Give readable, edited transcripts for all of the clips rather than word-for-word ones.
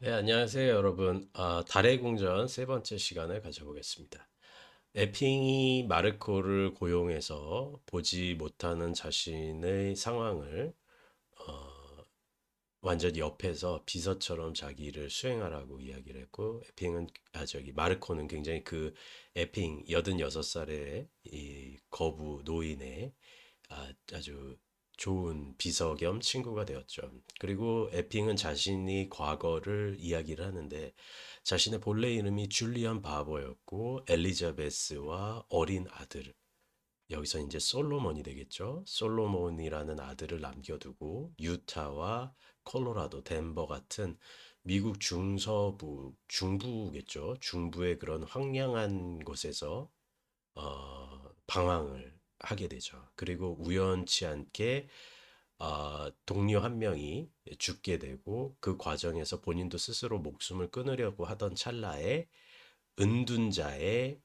네, 안녕하세요, 여러분. 달의 궁전 세 번째 시간을 가져보겠습니다. 에핑이 마르코를 고용해서 보지 못하는 자신의 상황을 완전히 옆에서 비서처럼 자기를 수행하라고 이야기를 했고, 마르코는 굉장히 그 에핑 86살의 이 거부 노인의 아주 좋은 비서 겸 친구가 되었죠. 그리고 에핑은 자신이 과거를 이야기를 하는데 자신의 본래 이름이 줄리안 바버였고 엘리자베스와 어린 아들, 여기서 이제 솔로몬이 되겠죠. 솔로몬이라는 아들을 남겨두고 유타와 콜로라도, 덴버 같은 미국 중서부, 중부겠죠. 중부의 그런 황량한 곳에서 방황을 하게 되죠. 그리고 우연치 않게 동료 한 명이 죽게 되고 그 과정에서 본인도 스스로 목숨을 끊으려고 하던 찰나에 은둔자의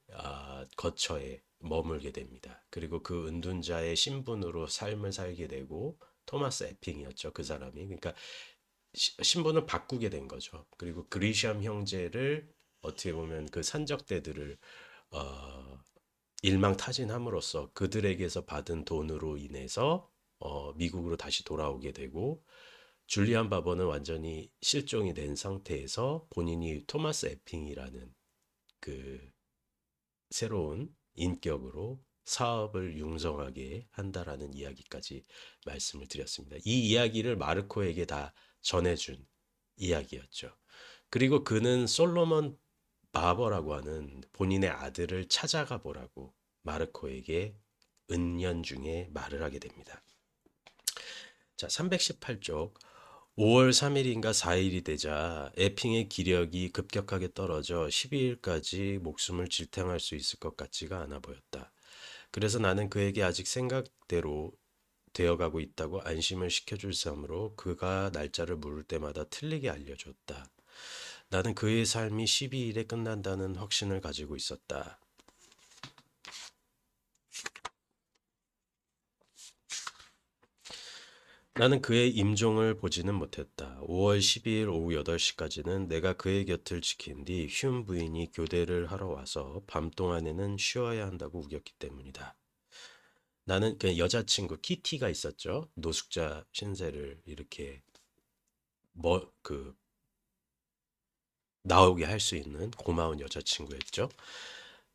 거처에 머물게 됩니다. 그리고 그 은둔자의 신분으로 삶을 살게 되고 토마스 에핑이었죠. 그 사람이. 그러니까 신분을 바꾸게 된 거죠. 그리고 그리샴 형제를 어떻게 보면 그 산적대들을 어, 일망타진함으로써 그들에게서 받은 돈으로 인해서 미국으로 다시 돌아오게 되고 줄리안 바버는 완전히 실종이 된 상태에서 본인이 토마스 에핑이라는 그 새로운 인격으로 사업을 융성하게 한다라는 이야기까지 말씀을 드렸습니다. 이 이야기를 마르코에게 다 전해준 이야기였죠. 그리고 그는 솔로몬 바버라고 하는 본인의 아들을 찾아가 보라고 마르코에게 은연중에 말을 하게 됩니다. 자, 318쪽. 5월 3일인가 4일이 되자 에핑의 기력이 급격하게 떨어져 12일까지 목숨을 지탱할 수 있을 것 같지가 않아 보였다. 그래서 나는 그에게 아직 생각대로 되어가고 있다고 안심을 시켜줄 삼으로 그가 날짜를 물을 때마다 틀리게 알려줬다. 나는 그의 삶이 12일에 끝난다는 확신을 가지고 있었다. 나는 그의 임종을 보지는 못했다. 5월 12일 오후 8시까지는 내가 그의 곁을 지킨 뒤 흉 부인이 교대를 하러 와서 밤 동안에는 쉬어야 한다고 우겼기 때문이다. 나는 그 여자친구 키티가 있었죠. 노숙자 신세를 이렇게 그 나오게 할 수 있는 고마운 여자친구였죠.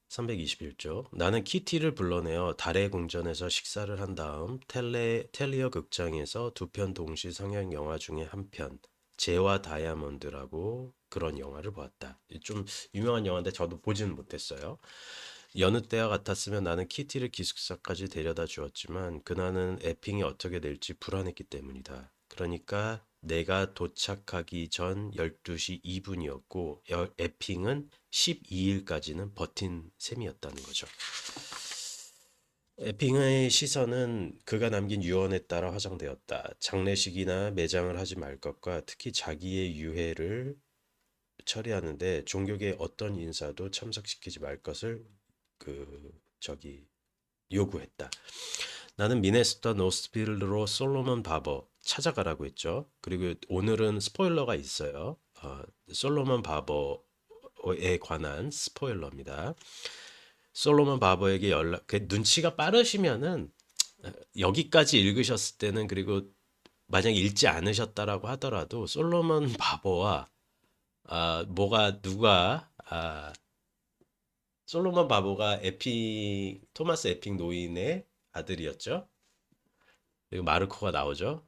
321쪽. 나는 키티를 불러내어 달의 궁전에서 식사를 한 다음 텔리어 극장에서 두 편 동시 상영 영화 중에 한 편, 제와 다이아몬드라고 그런 영화를 보았다. 좀 유명한 영화인데 저도 보지는 못했어요. 여느 때와 같았으면 나는 키티를 기숙사까지 데려다 주었지만 그날은 에핑이 어떻게 될지 불안했기 때문이다. 그러니까 내가 도착하기 전 12시 2분이었고 에핑은 12일까지는 버틴 셈이었다는 거죠. 에핑의 시선은 그가 남긴 유언에 따라 화장되었다. 장례식이나 매장을 하지 말 것과 특히 자기의 유해를 처리하는데 종교계 어떤 인사도 참석시키지 말 것을 그 저기 요구했다. 나는 미네소타 노스필드로 솔로몬 바버 찾아가라고 했죠. 그리고 오늘은 스포일러가 있어요. 솔로몬 바버에 관한 스포일러입니다. 솔로몬 바버에게 눈치가 빠르시면은 여기까지 읽으셨을 때는 그리고 만약 읽지 않으셨다라고 하더라도 솔로몬 바버와 솔로몬 바보가 토마스 에핑 노인의 아들이었죠. 그리고 마르코가 나오죠.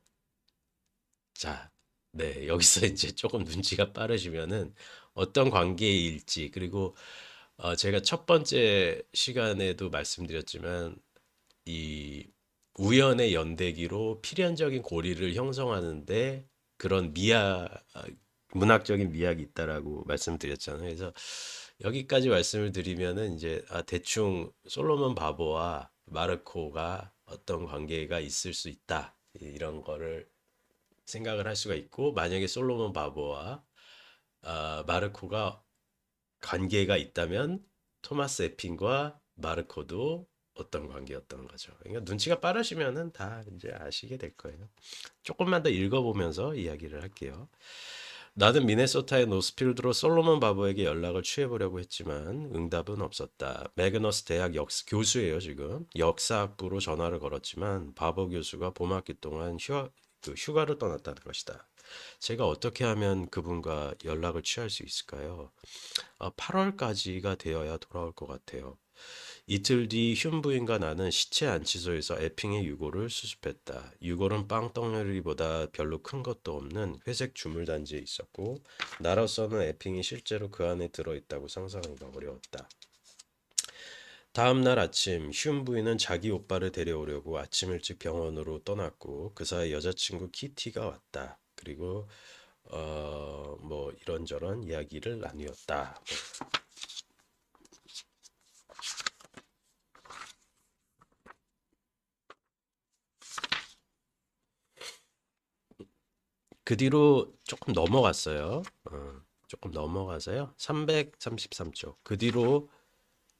자, 네, 여기서 이제 조금 눈치가 빠르시면은 어떤 관계일지, 그리고 제가 첫 번째 시간에도 말씀드렸지만 이 우연의 연대기로 필연적인 고리를 형성하는데 그런 문학적인 미학이 있다라고 말씀드렸잖아요. 그래서 여기까지 말씀을 드리면은 이제 대충 솔로몬 바보와 마르코가 어떤 관계가 있을 수 있다. 이런 거를 생각을 할 수가 있고, 만약에 솔로몬 바보와 마르코가 관계가 있다면 토마스 에핀과 마르코도 어떤 관계였던 거죠. 그러니까 눈치가 빠르시면은 다 이제 아시게 될 거예요. 조금만 더 읽어보면서 이야기를 할게요. 나는 미네소타의 노스필드로 솔로몬 바보에게 연락을 취해보려고 했지만 응답은 없었다. 매그너스 대학 교수예요, 지금. 역사학부로 전화를 걸었지만 바보 교수가 봄학기 동안 휴가를 떠났다는 것이다. 제가 어떻게 하면 그분과 연락을 취할 수 있을까요? 8월까지가 되어야 돌아올 것 같아요. 이틀 뒤 흉 부인과 나는 시체 안치소에서 에핑의 유골을 수습했다. 유골은 빵덩어리보다 별로 큰 것도 없는 회색 주물단지에 있었고 나로서는 에핑이 실제로 그 안에 들어있다고 상상하기가 어려웠다. 다음 날 아침 흉 부인은 자기 오빠를 데려오려고 아침 일찍 병원으로 떠났고 그 사이 여자친구 키티가 왔다. 그리고 뭐 이런저런 이야기를 나누었다. 그 뒤로 조금 넘어갔어요. 조금 넘어가서요. 333쪽. 그 뒤로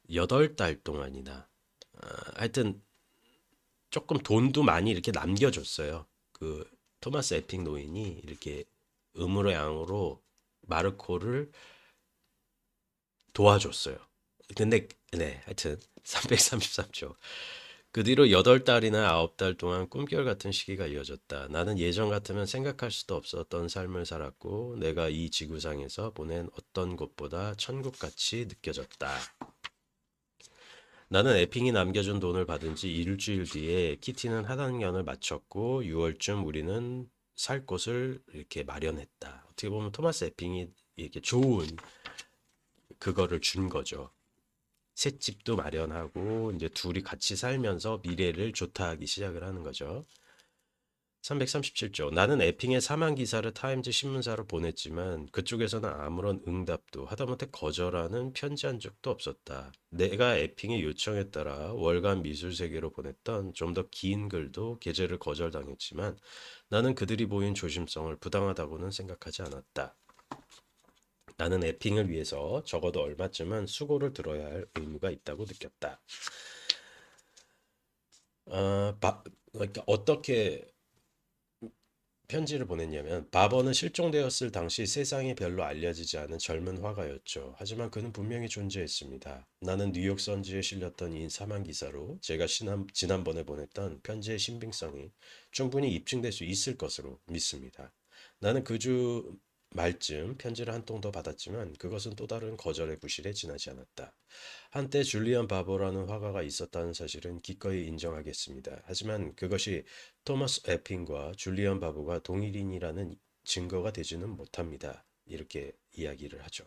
8달 동안이나 하여튼 조금 돈도 많이 이렇게 남겨줬어요. 그 토마스 에픽 노인이 이렇게 음으로 양으로 마르코를 도와줬어요. 근데 네, 하여튼 333쪽. 그 뒤로 8달이나 9달 동안 꿈결 같은 시기가 이어졌다. 나는 예전 같으면 생각할 수도 없었던 삶을 살았고 내가 이 지구상에서 보낸 어떤 곳보다 천국같이 느껴졌다. 나는 에핑이 남겨준 돈을 받은 지 일주일 뒤에 키티는 하단년을 마쳤고 6월쯤 우리는 살 곳을 이렇게 마련했다. 어떻게 보면 토마스 에핑이 이렇게 좋은 그거를 준 거죠. 새 집도 마련하고 이제 둘이 같이 살면서 미래를 조타하기 시작을 하는 거죠. 337조. 나는 에핑의 사망 기사를 타임즈 신문사로 보냈지만 그쪽에서는 아무런 응답도 하다못해 거절하는 편지 한 적도 없었다. 내가 에핑의 요청에 따라 월간 미술세계로 보냈던 좀 더 긴 글도 게재를 거절당했지만 나는 그들이 보인 조심성을 부당하다고는 생각하지 않았다. 나는 에핑을 위해서 적어도 얼마쯤은 수고를 들어야 할 의무가 있다고 느꼈다. 그러니까 어떻게 편지를 보냈냐면 바버는 실종되었을 당시 세상에 별로 알려지지 않은 젊은 화가였죠. 하지만 그는 분명히 존재했습니다. 나는 뉴욕 선지에 실렸던 이 사망 기사로 제가 지난번에 보냈던 편지의 신빙성이 충분히 입증될 수 있을 것으로 믿습니다. 나는 그 주 말쯤 편지를 한 통 더 받았지만 그것은 또 다른 거절의 부실에 지나지 않았다. 한때 줄리안 바보라는 화가가 있었다는 사실은 기꺼이 인정하겠습니다. 하지만 그것이 토마스 에핑과 줄리안 바보가 동일인이라는 증거가 되지는 못합니다. 이렇게 이야기를 하죠.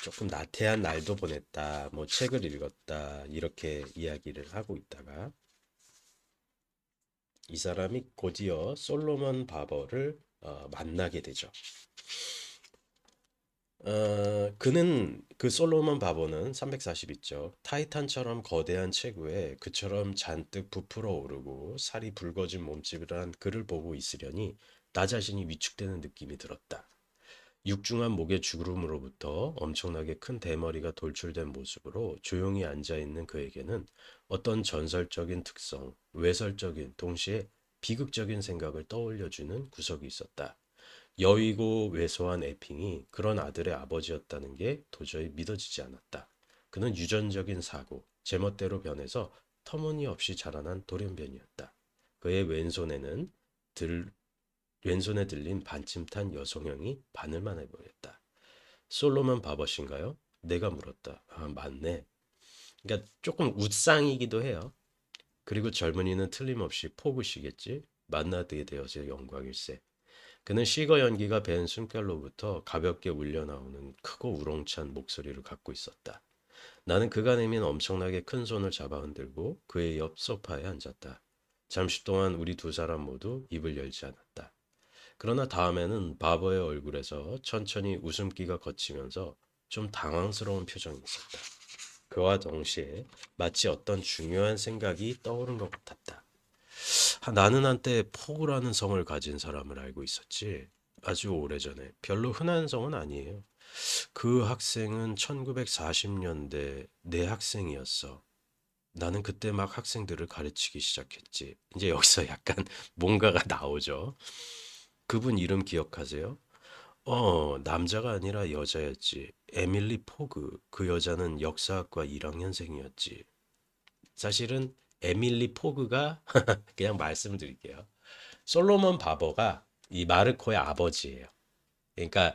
조금 나태한 날도 보냈다, 뭐 책을 읽었다, 이렇게 이야기를 하고 있다가 이 사람이 곧이어 솔로몬 바버를 만나게 되죠. 그는 그 솔로몬 바보는 342쪽 타이탄처럼 거대한 체구에 그처럼 잔뜩 부풀어 오르고 살이 붉어진 몸집이란 그를 보고 있으려니 나 자신이 위축되는 느낌이 들었다. 육중한 목의 주름으로부터 엄청나게 큰 대머리가 돌출된 모습으로 조용히 앉아있는 그에게는 어떤 전설적인 특성, 외설적인, 동시에 비극적인 생각을 떠올려주는 구석이 있었다. 여위고 왜소한 에핑이 그런 아들의 아버지였다는 게 도저히 믿어지지 않았다. 그는 유전적인 사고, 제멋대로 변해서 터무니없이 자라난 돌연변이었다. 그의 들, 왼손에 들린 반침탄 여성형이 바늘만해 보였다. 솔로몬 바버신가요? 내가 물었다. 아, 맞네. 그러니까 조금 웃상이기도 해요. 그리고 젊은이는 틀림없이 포구시겠지. 만나게 되어서 영광일세. 그는 시거 연기가 밴 숨결로부터 가볍게 울려나오는 크고 우렁찬 목소리를 갖고 있었다. 나는 그가 내민 엄청나게 큰 손을 잡아 흔들고 그의 옆 소파에 앉았다. 잠시 동안 우리 두 사람 모두 입을 열지 않았다. 그러나 다음에는 바버의 얼굴에서 천천히 웃음기가 걷히면서 좀 당황스러운 표정이 있었다. 그와 동시에 마치 어떤 중요한 생각이 떠오른 것 같았다. 나는 한때 포구라는 성을 가진 사람을 알고 있었지. 아주 오래전에. 별로 흔한 성은 아니에요. 그 학생은 1940년대 내 학생이었어. 나는 그때 막 학생들을 가르치기 시작했지. 이제 여기서 약간 뭔가가 나오죠. 그분 이름 기억하세요? 남자가 아니라 여자였지. 에밀리 포그. 그 여자는 역사학과 1학년생이었지. 사실은 에밀리 포그가 그냥 말씀드릴게요. 솔로몬 바버가 이 마르코의 아버지예요. 그러니까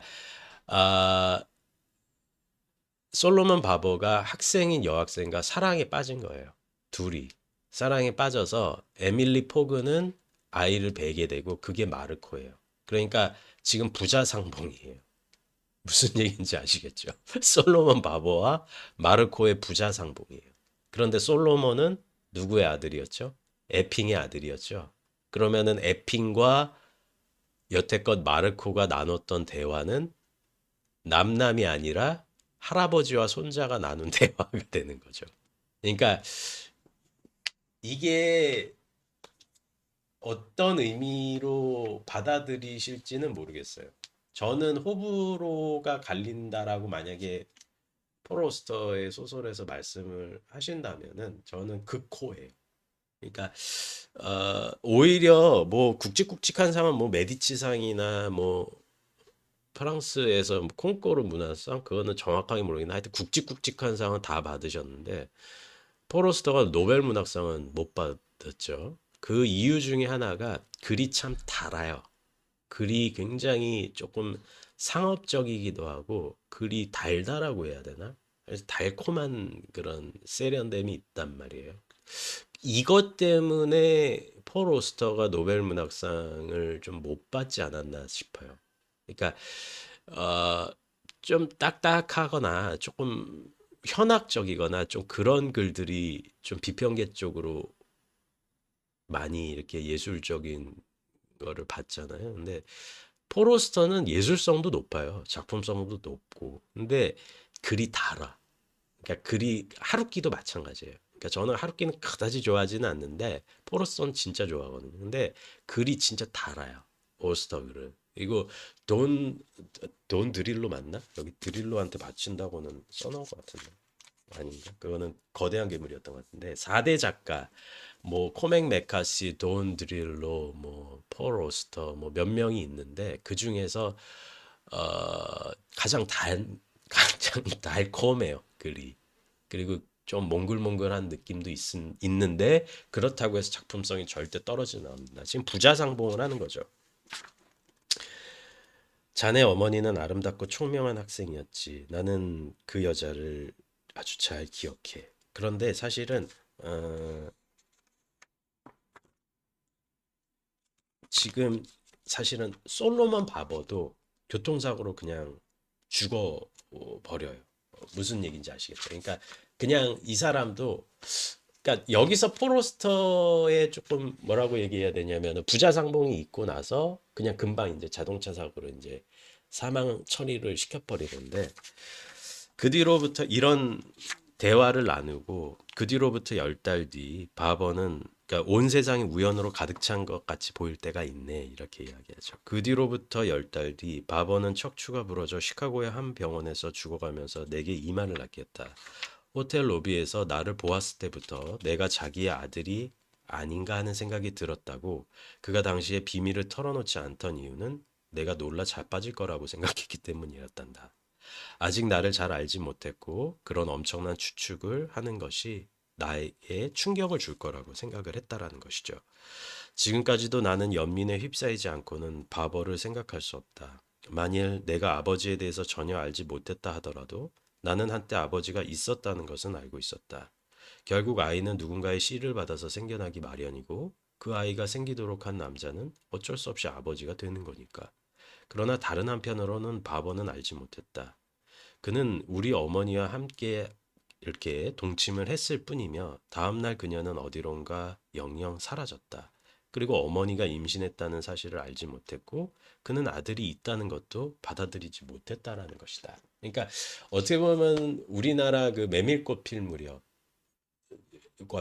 아, 솔로몬 바버가 학생인 여학생과 사랑에 빠진 거예요. 둘이 사랑에 빠져서 에밀리 포그는 아이를 베게 되고 그게 마르코예요. 그러니까 지금 부자 상봉이에요. 무슨 얘기인지 아시겠죠? 솔로몬 바보와 마르코의 부자 상봉이에요. 그런데 솔로몬은 누구의 아들이었죠? 에핑의 아들이었죠. 그러면은 에핑과 여태껏 마르코가 나눴던 대화는 남남이 아니라 할아버지와 손자가 나눈 대화가 되는 거죠. 그러니까 이게 어떤 의미로 받아들이실지는 모르겠어요. 저는 호불호가 갈린다라고 만약에 포로스터의 소설에서 말씀을 하신다면은 저는 극호예요. 그러니까 오히려 뭐 굵직굵직한 상은 뭐 메디치상이나 뭐 프랑스에서 뭐 콩코르 문화상 그거는 정확하게 모르겠는데 하여튼 굵직굵직한 상은 다 받으셨는데 포로스터가 노벨 문학상은 못 받았죠. 그 이유 중에 하나가 글이 참 달아요. 글이 굉장히 조금 상업적이기도 하고 글이 달달하고 해야 되나? 그래서 달콤한 그런 세련됨이 있단 말이에요. 이것 때문에 폴 오스터가 노벨 문학상을 좀 못 받지 않았나 싶어요. 그러니까 어, 좀 딱딱하거나 조금 현학적이거나 좀 그런 글들이 좀 비평계 쪽으로 많이 이렇게 예술적인 거를 봤잖아요. 근데 포로스터는 예술성도 높아요. 작품성도 높고. 근데 글이 달아. 그러니까 글이 하루키도 마찬가지예요. 그러니까 저는 하루키는 그다지 좋아하지는 않는데 포로스터는 진짜 좋아하거든요. 근데 글이 진짜 달아요. 올스터 글은. 이거 돈, 돈 드릴로 맞나? 여기 드릴로한테 바친다고는 써놓은 것 같은데. 아닌가? 그거는 거대한 괴물이었던 것 같은데 4대 작가 뭐 코맥 메카시, 돈 드릴로, 뭐폴 오스터 뭐 몇 명이 있는데 그 중에서 가장 가장 달콤해요 글이. 그리고 좀 몽글몽글한 느낌도 있는데 그렇다고 해서 작품성이 절대 떨어지는 않는다. 지금 부자상봉을 하는 거죠. 자네 어머니는 아름답고 총명한 학생이었지. 나는 그 여자를 아주 잘 기억해. 그런데 사실은 어, 지금 사실은 솔로몬 바버도 교통사고로 그냥 죽어 버려요. 무슨 얘기인지 아시겠죠? 그러니까 그냥 이 사람도 그러니까 여기서 포로스터의 조금 뭐라고 얘기해야 되냐면 부자상봉이 있고 나서 그냥 금방 이제 자동차 사고로 이제 사망 처리를 시켜버리는데 그 뒤로부터 이런 대화를 나누고 그 뒤로부터 10달 뒤 바버는 그러니까 온 세상이 우연으로 가득 찬 것 같이 보일 때가 있네 이렇게 이야기하죠. 그 뒤로부터 10달 뒤 바버는 척추가 부러져 시카고의 한 병원에서 죽어가면서 내게 이 말을 남겼다. 호텔 로비에서 나를 보았을 때부터 내가 자기의 아들이 아닌가 하는 생각이 들었다고. 그가 당시에 비밀을 털어놓지 않던 이유는 내가 놀라 자빠질 거라고 생각했기 때문이었단다. 아직 나를 잘 알지 못했고 그런 엄청난 추측을 하는 것이 나에게 충격을 줄 거라고 생각을 했다라는 것이죠. 지금까지도 나는 연민에 휩싸이지 않고는 바보를 생각할 수 없다. 만일 내가 아버지에 대해서 전혀 알지 못했다 하더라도 나는 한때 아버지가 있었다는 것은 알고 있었다. 결국 아이는 누군가의 씨를 받아서 생겨나기 마련이고 그 아이가 생기도록 한 남자는 어쩔 수 없이 아버지가 되는 거니까. 그러나 다른 한편으로는 바보는 알지 못했다. 그는 우리 어머니와 함께 이렇게 동침을 했을 뿐이며 다음날 그녀는 어디론가 영영 사라졌다. 그리고 어머니가 임신했다는 사실을 알지 못했고 그는 아들이 있다는 것도 받아들이지 못했다라는 것이다. 그러니까 어떻게 보면 우리나라 그 메밀꽃 필 무렵과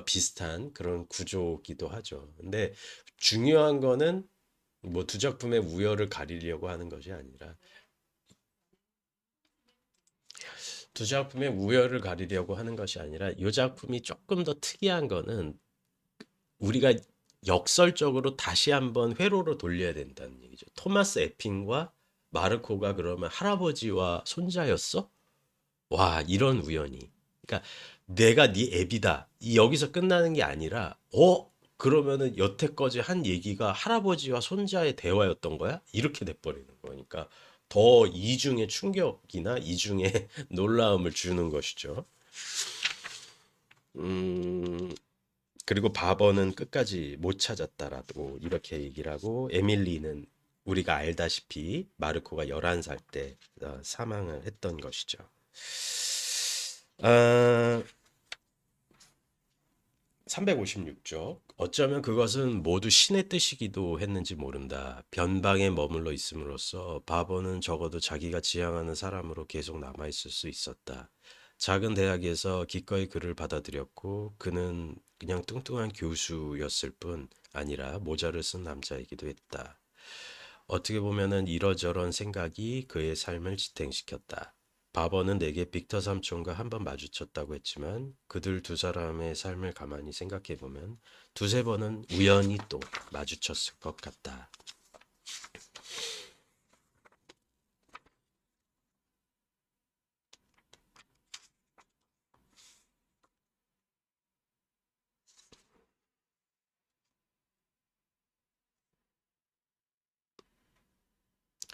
비슷한 그런 구조기도 하죠. 근데 중요한 거는 뭐 두 작품의 우열을 가리려고 하는 것이 아니라 두 작품의 우열을 가리려고 하는 것이 아니라 이 작품이 조금 더 특이한 거는 우리가 역설적으로 다시 한번 회로로 돌려야 된다는 얘기죠. 토마스 에핑과 마르코가 그러면 할아버지와 손자였어? 와, 이런 우연이. 그러니까 내가 네 애비다. 이 여기서 끝나는 게 아니라 그러면은 여태까지 한 얘기가 할아버지와 손자의 대화였던 거야? 이렇게 돼버리는 거니까 더 이중의 충격이나 이중의 놀라움을 주는 것이죠. 음, 그리고 바버는 끝까지 못 찾았다라고 이렇게 얘기를 하고 에밀리는 우리가 알다시피 마르코가 11살 때 사망을 했던 것이죠. 아, 356쪽. 어쩌면 그것은 모두 신의 뜻이기도 했는지 모른다. 변방에 머물러 있음으로써 바보는 적어도 자기가 지향하는 사람으로 계속 남아있을 수 있었다. 작은 대학에서 기꺼이 그를 받아들였고 그는 그냥 뚱뚱한 교수였을 뿐 아니라 모자를 쓴 남자이기도 했다. 어떻게 보면은 이러저런 생각이 그의 삶을 지탱시켰다. 바버는 내게 빅터 삼촌과 한 번 마주쳤다고 했지만 그들 두 사람의 삶을 가만히 생각해 보면 두세 번은 우연히 또 마주쳤을 것 같다.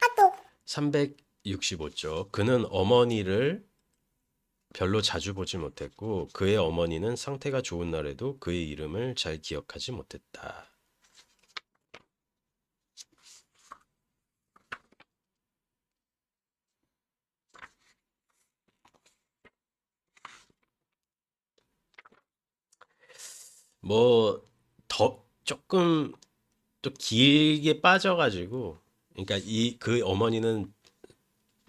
하도 365쪽. 그는 어머니를 별로 자주 보지 못했고 그의 어머니는 상태가 좋은 날에도 그의 이름을 잘 기억하지 못했다. 뭐 더 조금 또 길게 빠져가지고 그러니까 이 그 어머니는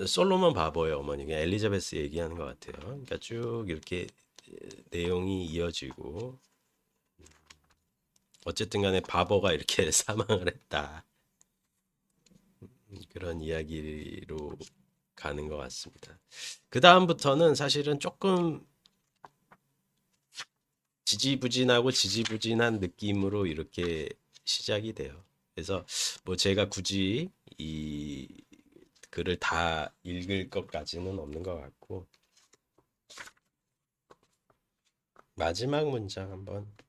솔로몬 바버의 어머니, 그냥 엘리자베스 얘기하는 것 같아요. 그러니까 쭉 이렇게 내용이 이어지고 어쨌든 간에 바버가 이렇게 사망을 했다. 그런 이야기로 가는 것 같습니다. 그 다음부터는 사실은 조금 지지부진하고 지지부진한 느낌으로 이렇게 시작이 돼요. 그래서 뭐 제가 굳이 이 글을 다 읽을 것까지는 없는 것 같고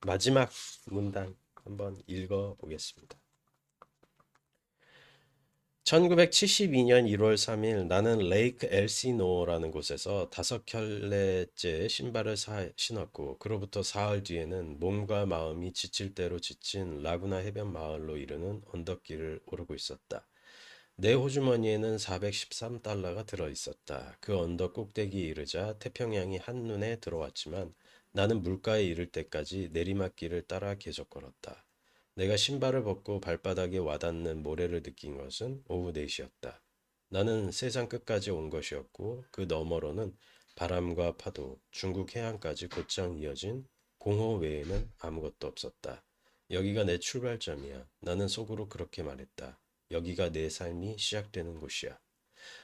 마지막 문단 한번 읽어 보겠습니다. 1972년 1월 3일 나는 레이크 엘시노라는 곳에서 5켤레째 신발을 신었고 그로부터 사흘 뒤에는 몸과 마음이 지칠 대로 지친 라구나 해변 마을로 이르는 언덕길을 오르고 있었다. 내 호주머니에는 413달러가 들어 있었다. 그 언덕 꼭대기에 이르자 태평양이 한눈에 들어왔지만 나는 물가에 이를 때까지 내리막길을 따라 계속 걸었다. 내가 신발을 벗고 발바닥에 와닿는 모래를 느낀 것은 오후 4시였다. 나는 세상 끝까지 온 것이었고 그 너머로는 바람과 파도, 중국 해안까지 곧장 이어진 공허 외에는 아무것도 없었다. 여기가 내 출발점이야. 나는 속으로 그렇게 말했다. 여기가 내 삶이 시작되는 곳이야.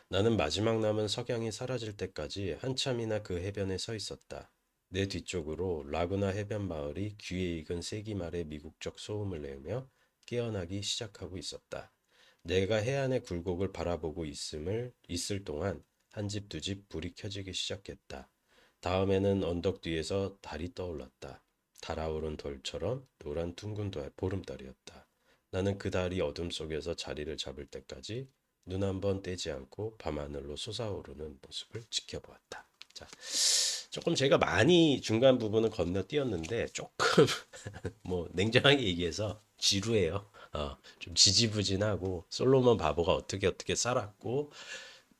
나는 마지막 남은 석양이 사라질 때까지 한참이나 그 해변에 서 있었다. 내 뒤쪽으로 라구나 해변 마을이 귀에 익은 세기말의 미국적 소음을 내며 깨어나기 시작하고 있었다. 내가 해안의 굴곡을 바라보고 있을 동안 한 집 두 집 불이 켜지기 시작했다. 다음에는 언덕 뒤에서 달이 떠올랐다. 달아오른 돌처럼 노란 둥근 보름달이었다. 나는 그 달이 어둠 속에서 자리를 잡을 때까지 눈 한 번 떼지 않고 밤하늘로 솟아오르는 모습을 지켜보았다. 자, 조금 제가 많이 중간 부분을 건너뛰었는데 조금 뭐 냉정하게 얘기해서 지루해요. 좀 지지부진하고 솔로몬 바보가 어떻게 살았고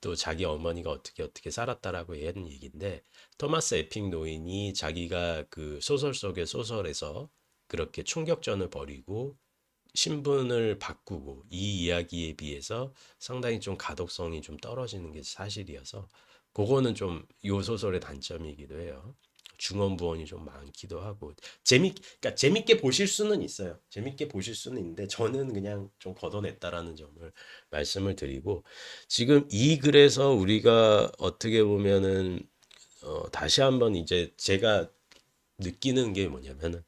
또 자기 어머니가 어떻게 살았다라고 하는 얘기인데 토마스 에핑 노인이 자기가 그 소설 속의 소설에서 그렇게 총격전을 벌이고 신분을 바꾸고 이 이야기에 비해서 상당히 좀 가독성이 좀 떨어지는 게 사실이어서 그거는 좀 요 소설의 단점이기도 해요. 중언부언이 좀 많기도 하고 그러니까 재밌게 보실 수는 있어요. 재밌게 보실 수는 있는데 저는 그냥 좀 걷어냈다라는 점을 말씀을 드리고 지금 이 글에서 우리가 어떻게 보면은 다시 한번 이제 제가 느끼는 게 뭐냐면은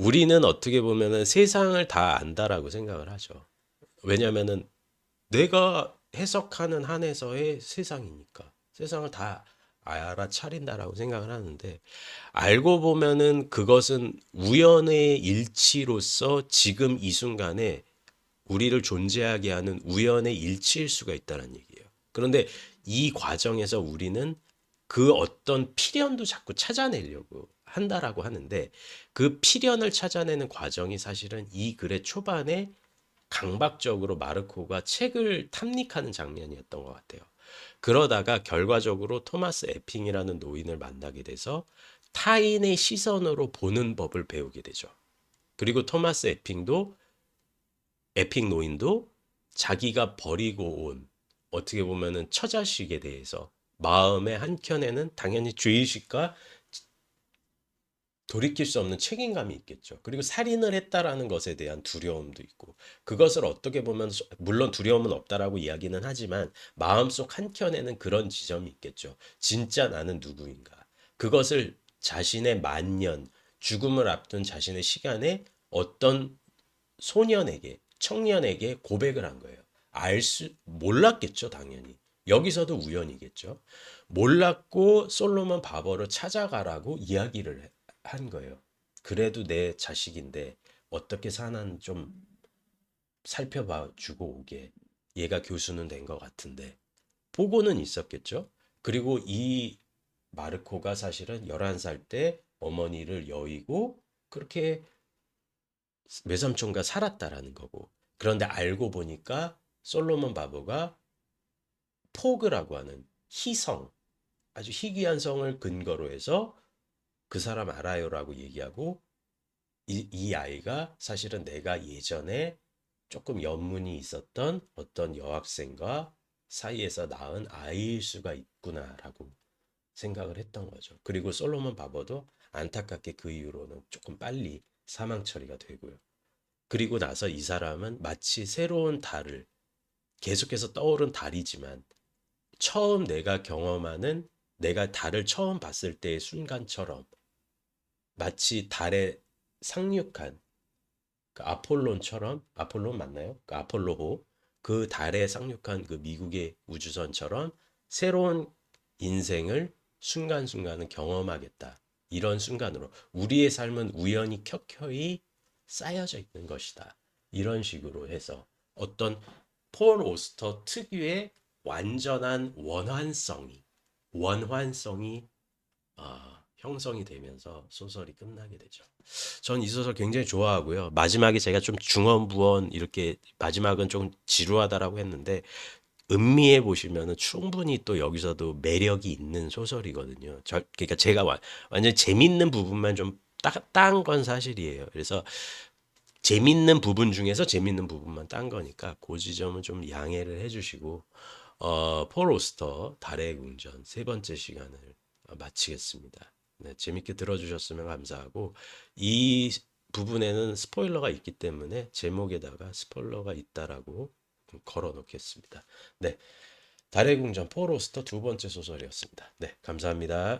우리는 어떻게 보면은 세상을 다 안다라고 생각을 하죠. 왜냐면은 내가 해석하는 한에서의 세상이니까 세상을 다 알아차린다라고 생각을 하는데 알고 보면은 그것은 우연의 일치로서 지금 이 순간에 우리를 존재하게 하는 우연의 일치일 수가 있다는 얘기예요. 그런데 이 과정에서 우리는 그 어떤 필연도 자꾸 찾아내려고 한다라고 하는데 그 필연을 찾아내는 과정이 사실은 이 글의 초반에 강박적으로 마르코가 책을 탐닉하는 장면이었던 것 같아요. 그러다가 결과적으로 토마스 에핑이라는 노인을 만나게 돼서 타인의 시선으로 보는 법을 배우게 되죠. 그리고 토마스 에핑 노인도 자기가 버리고 온 어떻게 보면은 처자식에 대해서 마음의 한켠에는 당연히 죄의식과 돌이킬 수 없는 책임감이 있겠죠. 그리고 살인을 했다라는 것에 대한 두려움도 있고 그것을 어떻게 보면 물론 두려움은 없다라고 이야기는 하지만 마음속 한켠에는 그런 지점이 있겠죠. 진짜 나는 누구인가? 그것을 자신의 만년 죽음을 앞둔 자신의 시간에 어떤 소년에게 청년에게 고백을 한 거예요. 몰랐겠죠, 당연히. 여기서도 우연이겠죠. 몰랐고 솔로몬 바버를 찾아가라고 이야기를 한 거예요. 그래도 내 자식인데 어떻게 사는 좀 살펴봐 주고 오게. 얘가 교수는 된 것 같은데. 보고는 있었겠죠. 그리고 이 마르코가 사실은 11살 때 어머니를 여의고 그렇게 외삼촌과 살았다라는 거고. 그런데 알고 보니까 솔로몬 바보가 포그라고 하는 희성, 아주 희귀한 성을 근거로 해서 그 사람 알아요라고 얘기하고 이 아이가 사실은 내가 예전에 조금 연문이 있었던 어떤 여학생과 사이에서 낳은 아이일 수가 있구나라고 생각을 했던 거죠. 그리고 솔로몬 바버도 안타깝게 그 이후로는 조금 빨리 사망 처리가 되고요. 그리고 나서 이 사람은 마치 새로운 달을 계속해서 떠오른 달이지만 처음 내가 경험하는 내가 달을 처음 봤을 때의 순간처럼 마치 달에 상륙한 그 아폴론처럼 아폴론 맞나요? 그 아폴로호 그 달에 상륙한 그 미국의 우주선처럼 새로운 인생을 순간순간은 경험하겠다. 이런 순간으로 우리의 삶은 우연히 켜켜이 쌓여져 있는 것이다. 이런 식으로 해서 어떤 폴 오스터 특유의 완전한 원환성이 형성이 되면서 소설이 끝나게 되죠. 전 이 소설 굉장히 좋아하고요. 마지막에 제가 좀 중언부언 이렇게 마지막은 좀 지루하다라고 했는데 음미해 보시면은 충분히 또 여기서도 매력이 있는 소설이거든요. 그러니까 제가 완전 재밌는 부분만 좀 딴 건 사실이에요. 그래서 재밌는 부분 중에서 재밌는 부분만 딴 거니까 그 지점은 좀 양해를 해주시고 폴 오스터 달의 궁전 세 번째 시간을 마치겠습니다. 네, 재밌게 들어주셨으면 감사하고 이 부분에는 스포일러가 있기 때문에 제목에다가 스포일러가 있다라고 걸어 놓겠습니다. 네, 달의 궁전 폴 오스터 두 번째 소설이었습니다. 네, 감사합니다.